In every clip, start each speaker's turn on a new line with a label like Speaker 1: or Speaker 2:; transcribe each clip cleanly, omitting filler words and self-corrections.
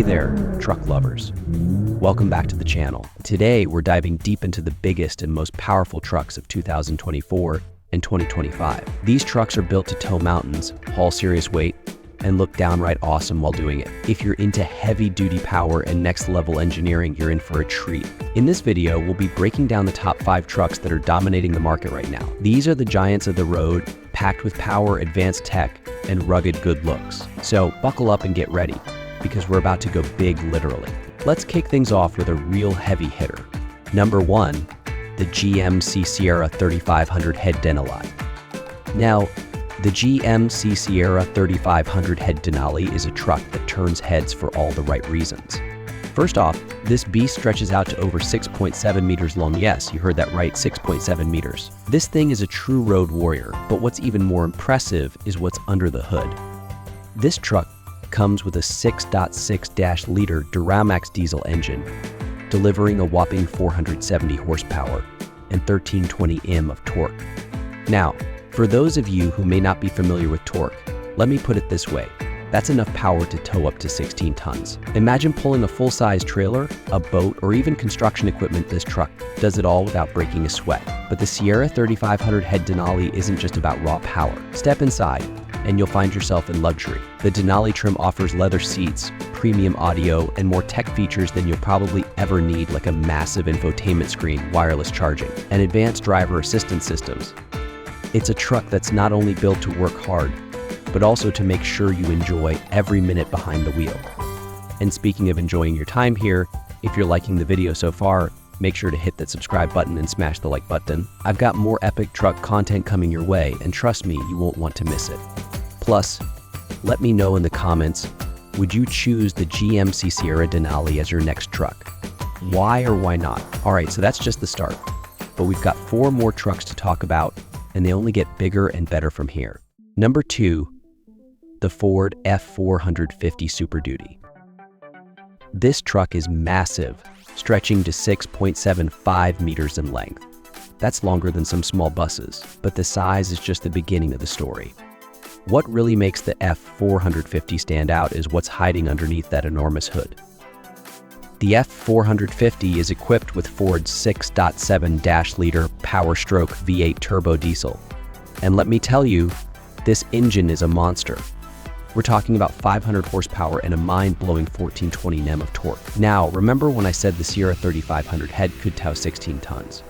Speaker 1: there, truck lovers. Welcome back to the channel. Today, we're diving deep into the biggest and most powerful trucks of 2024 and 2025. These trucks are built to tow mountains, haul serious weight, and look downright awesome while doing it. If you're into heavy-duty power and next-level engineering, you're in for a treat. In this video, we'll be breaking down the top 5 trucks that are dominating the market right now. These are the giants of the road, packed with power, advanced tech, and rugged good looks. So buckle up and get ready, because we're about to go big literally. Let's kick things off with a real heavy hitter. Number 1, the GMC Sierra 3500 head Denali. Now, the GMC Sierra 3500 head Denali is a truck that turns heads for all the right reasons. First off, this beast stretches out to over 6.7 meters long. Yes, you heard that right, 6.7 meters. This thing is a true road warrior, but what's even more impressive is what's under the hood. This truck comes with a 6.6-liter Duramax diesel engine, delivering a whopping 470 horsepower and 1320 Nm of torque. Now, for those of you who may not be familiar with torque, let me put it this way. That's enough power to tow up to 16 tons. Imagine pulling a full-size trailer, a boat, or even construction equipment. This truck does it all without breaking a sweat. But the Sierra 3500 head Denali isn't just about raw power. Step inside, and you'll find yourself in luxury. The Denali trim offers leather seats, premium audio, and more tech features than you'll probably ever need, like a massive infotainment screen, wireless charging, and advanced driver assistance systems. It's a truck that's not only built to work hard, but also to make sure you enjoy every minute behind the wheel. And speaking of enjoying your time here, if you're liking the video so far, make sure to hit that subscribe button and smash the like button. I've got more epic truck content coming your way, and trust me, you won't want to miss it. Plus, let me know in the comments, would you choose the GMC Sierra Denali as your next truck? Why or why not? All right, so that's just the start. But we've got 4 more trucks to talk about, and they only get bigger and better from here. Number 2, the Ford F450 Super Duty. This truck is massive, stretching to 6.75 meters in length. That's longer than some small buses, but the size is just the beginning of the story. What really makes the F450 stand out is what's hiding underneath that enormous hood. The F450 is equipped with Ford's 6.7-liter Power-Stroke V8 turbo diesel. And let me tell you, this engine is a monster. We're talking about 500 horsepower and a mind-blowing 1420 Nm of torque. Now, remember when I said the Sierra 3500 head could tow 16 tons?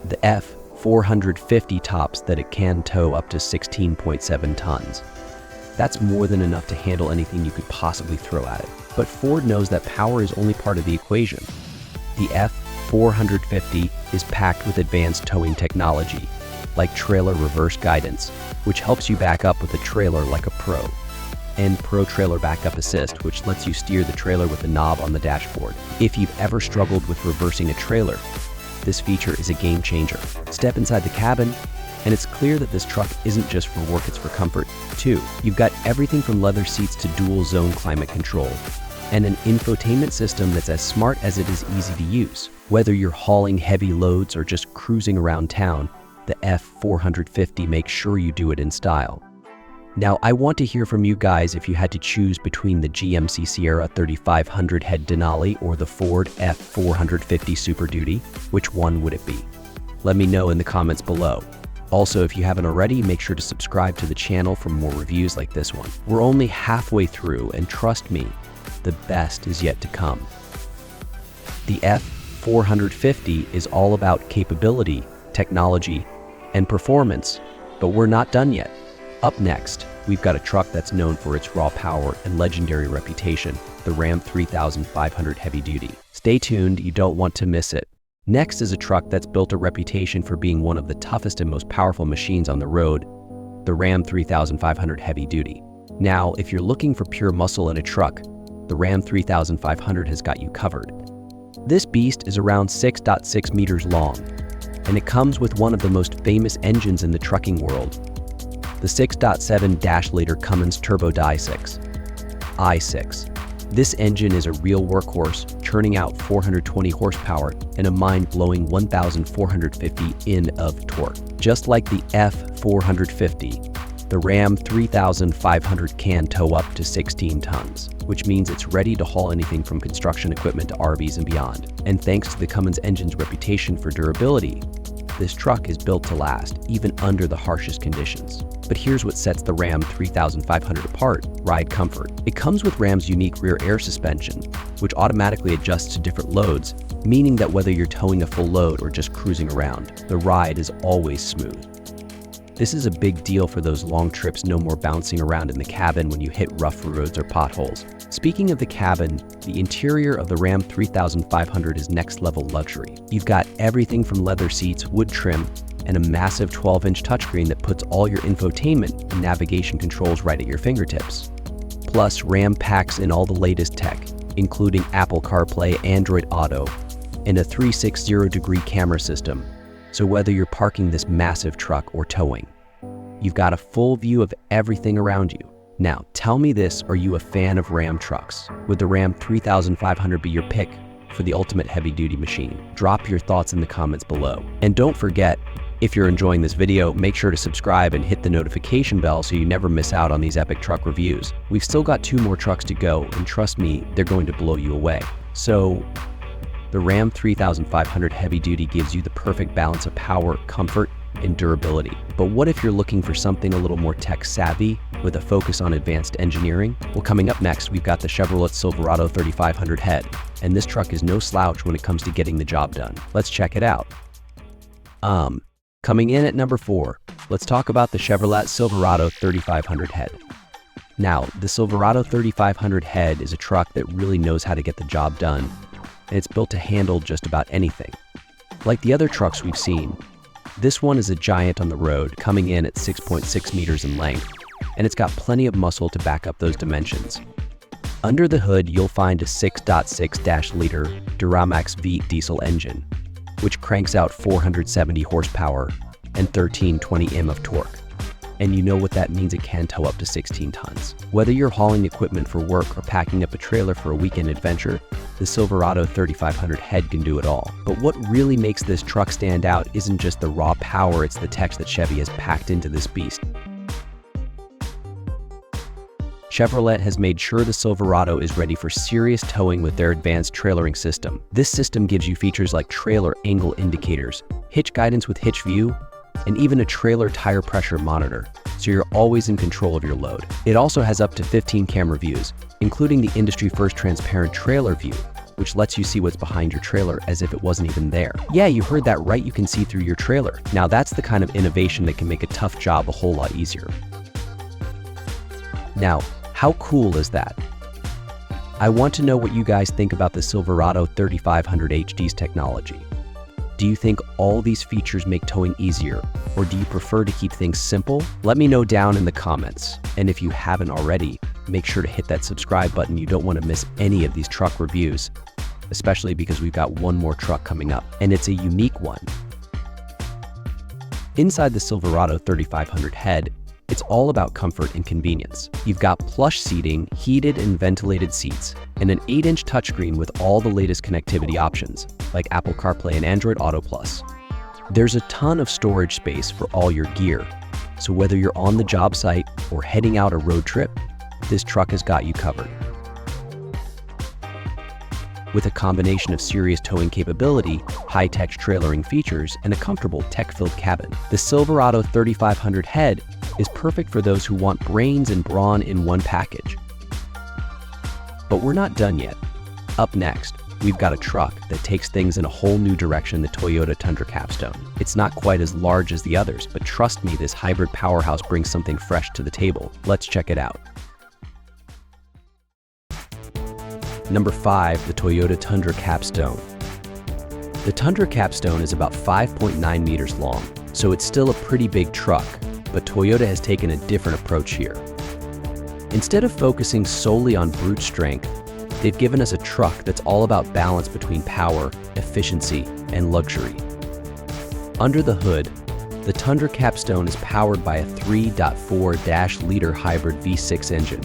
Speaker 1: The F450 tops that it can tow up to 16.7 tons. That's more than enough to handle anything you could possibly throw at it. But Ford knows that power is only part of the equation. The F450 is packed with advanced towing technology, like trailer reverse guidance, which helps you back up with a trailer like a pro, and Pro Trailer Backup Assist, which lets you steer the trailer with a knob on the dashboard. If you've ever struggled with reversing a trailer, this feature is a game changer. Step inside the cabin, and it's clear that this truck isn't just for work, it's for comfort too. You've got everything from leather seats to dual zone climate control, and an infotainment system that's as smart as it is easy to use. Whether you're hauling heavy loads or just cruising around town, the F450 makes sure you do it in style. Now, I want to hear from you guys if you had to choose between the GMC Sierra 3500 head Denali or the Ford F450 Super Duty. Which one would it be? Let me know in the comments below. Also, if you haven't already, make sure to subscribe to the channel for more reviews like this one. We're only halfway through, and trust me, the best is yet to come. The F450 is all about capability, technology, and performance, but we're not done yet. Up next, we've got a truck that's known for its raw power and legendary reputation, the Ram 3500 Heavy Duty. Stay tuned, you don't want to miss it. Next is a truck that's built a reputation for being one of the toughest and most powerful machines on the road, the Ram 3500 Heavy Duty. Now, if you're looking for pure muscle in a truck, the Ram 3500 has got you covered. This beast is around 6.6 meters long, and it comes with one of the most famous engines in the trucking world, the 6.7-liter Cummins Turbo i6. This engine is a real workhorse, churning out 420 horsepower and a mind-blowing 1,450 Nm of torque. Just like the F450, The Ram 3500 can tow up to 16 tons, which means it's ready to haul anything from construction equipment to RVs and beyond. And thanks to the Cummins engine's reputation for durability, this truck is built to last, even under the harshest conditions. But here's what sets the Ram 3500 apart: ride comfort. It comes with Ram's unique rear air suspension, which automatically adjusts to different loads, meaning that whether you're towing a full load or just cruising around, the ride is always smooth. This is a big deal for those long trips, no more bouncing around in the cabin when you hit rough roads or potholes. Speaking of the cabin, the interior of the Ram 3500 is next-level luxury. You've got everything from leather seats, wood trim, and a massive 12-inch touchscreen that puts all your infotainment and navigation controls right at your fingertips. Plus, Ram packs in all the latest tech, including Apple CarPlay, Android Auto, and a 360-degree camera system. So whether you're parking this massive truck or towing, you've got a full view of everything around you. Now, tell me this: are you a fan of Ram trucks? Would the Ram 3500 be your pick for the ultimate heavy-duty machine? Drop your thoughts in the comments below. And don't forget, if you're enjoying this video, make sure to subscribe and hit the notification bell so you never miss out on these epic truck reviews. We've still got 2 more trucks to go, and trust me, they're going to blow you away. So, the Ram 3500 Heavy Duty gives you the perfect balance of power, comfort, and durability. But what if you're looking for something a little more tech-savvy with a focus on advanced engineering? Well, coming up next, we've got the Chevrolet Silverado 3500 head, and this truck is no slouch when it comes to getting the job done. Let's check it out. Coming in at number 4, let's talk about the Chevrolet Silverado 3500 head. Now, the Silverado 3500 head is a truck that really knows how to get the job done, and it's built to handle just about anything. Like the other trucks we've seen, this one is a giant on the road, coming in at 6.6 meters in length, and it's got plenty of muscle to back up those dimensions. Under the hood, you'll find a 6.6-liter Duramax V diesel engine, which cranks out 470 horsepower and 1320 Nm of torque. And you know what that means: it can tow up to 16 tons. Whether you're hauling equipment for work or packing up a trailer for a weekend adventure, the Silverado 3500 head can do it all. But what really makes this truck stand out isn't just the raw power, it's the tech that Chevy has packed into this beast. Chevrolet has made sure the Silverado is ready for serious towing with their advanced trailering system. This system gives you features like trailer angle indicators, hitch guidance with hitch view, and even a trailer tire pressure monitor, so you're always in control of your load. It also has up to 15 camera views, including the industry-first transparent trailer view, which lets you see what's behind your trailer as if it wasn't even there. Yeah, you heard that right, you can see through your trailer. Now that's the kind of innovation that can make a tough job a whole lot easier. Now, how cool is that? I want to know what you guys think about the Silverado 3500 HD's technology. Do you think all these features make towing easier, or do you prefer to keep things simple? Let me know down in the comments. And if you haven't already, make sure to hit that subscribe button. You don't want to miss any of these truck reviews, especially because we've got one more truck coming up, and it's a unique one. Inside the Silverado 3500 head, it's all about comfort and convenience. You've got plush seating, heated and ventilated seats, and an 8-inch touchscreen with all the latest connectivity options, like Apple CarPlay and Android Auto Plus. There's a ton of storage space for all your gear, so whether you're on the job site or heading out a road trip, this truck has got you covered. With a combination of serious towing capability, high-tech trailering features, and a comfortable tech-filled cabin, the Silverado 3500 head is perfect for those who want brains and brawn in one package. But we're not done yet. Up next, we've got a truck that takes things in a whole new direction: the Toyota Tundra Capstone. It's not quite as large as the others, but trust me, this hybrid powerhouse brings something fresh to the table. Let's check it out. Number 5, the Toyota Tundra Capstone. The Tundra Capstone is about 5.9 meters long, so it's still a pretty big truck, but Toyota has taken a different approach here. Instead of focusing solely on brute strength, they've given us a truck that's all about balance between power, efficiency, and luxury. Under the hood, the Tundra Capstone is powered by a 3.4-liter hybrid V6 engine.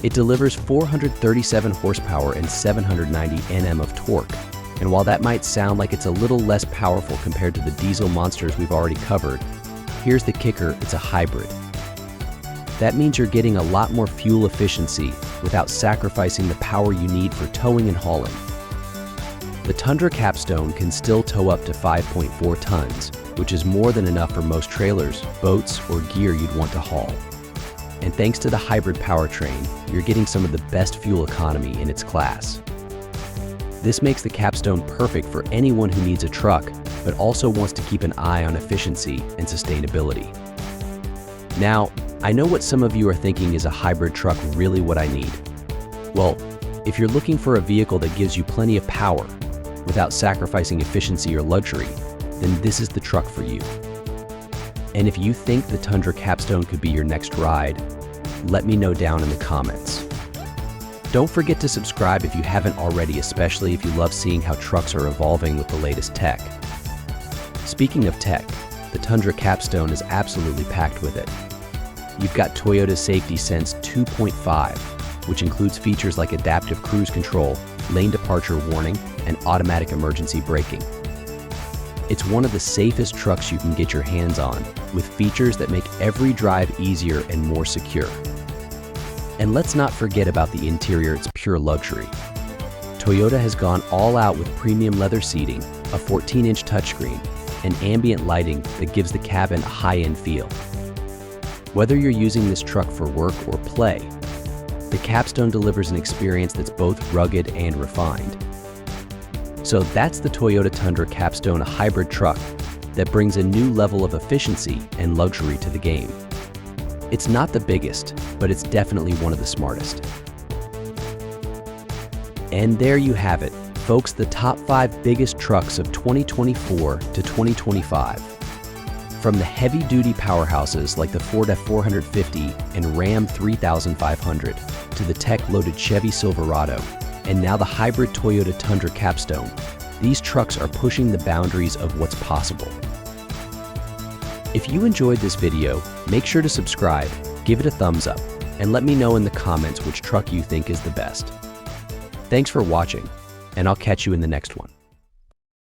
Speaker 1: It delivers 437 horsepower and 790 Nm of torque, and while that might sound like it's a little less powerful compared to the diesel monsters we've already covered, here's the kicker: it's a hybrid. That means you're getting a lot more fuel efficiency without sacrificing the power you need for towing and hauling. The Tundra Capstone can still tow up to 5.4 tons, which is more than enough for most trailers, boats, or gear you'd want to haul. And thanks to the hybrid powertrain, you're getting some of the best fuel economy in its class. This makes the Capstone perfect for anyone who needs a truck, but also wants to keep an eye on efficiency and sustainability. Now, I know what some of you are thinking: is a hybrid truck really what I need? Well, if you're looking for a vehicle that gives you plenty of power without sacrificing efficiency or luxury, then this is the truck for you. And if you think the Tundra Capstone could be your next ride, let me know down in the comments. Don't forget to subscribe if you haven't already, especially if you love seeing how trucks are evolving with the latest tech. Speaking of tech, the Tundra Capstone is absolutely packed with it. You've got Toyota Safety Sense 2.5, which includes features like adaptive cruise control, lane departure warning, and automatic emergency braking. It's one of the safest trucks you can get your hands on, with features that make every drive easier and more secure. And let's not forget about the interior. It's pure luxury. Toyota has gone all out with premium leather seating, a 14-inch touchscreen, and ambient lighting that gives the cabin a high-end feel. Whether you're using this truck for work or play, the Capstone delivers an experience that's both rugged and refined. So that's the Toyota Tundra Capstone, a hybrid truck that brings a new level of efficiency and luxury to the game. It's not the biggest, but it's definitely one of the smartest. And there you have it, folks, the top 5 biggest trucks of 2024 to 2025. From the heavy-duty powerhouses like the Ford F450 and Ram 3500, to the tech-loaded Chevy Silverado, and now the hybrid Toyota Tundra Capstone, these trucks are pushing the boundaries of what's possible. If you enjoyed this video, make sure to subscribe, give it a thumbs up, and let me know in the comments which truck you think is the best. Thanks for watching, and I'll catch you in the next one.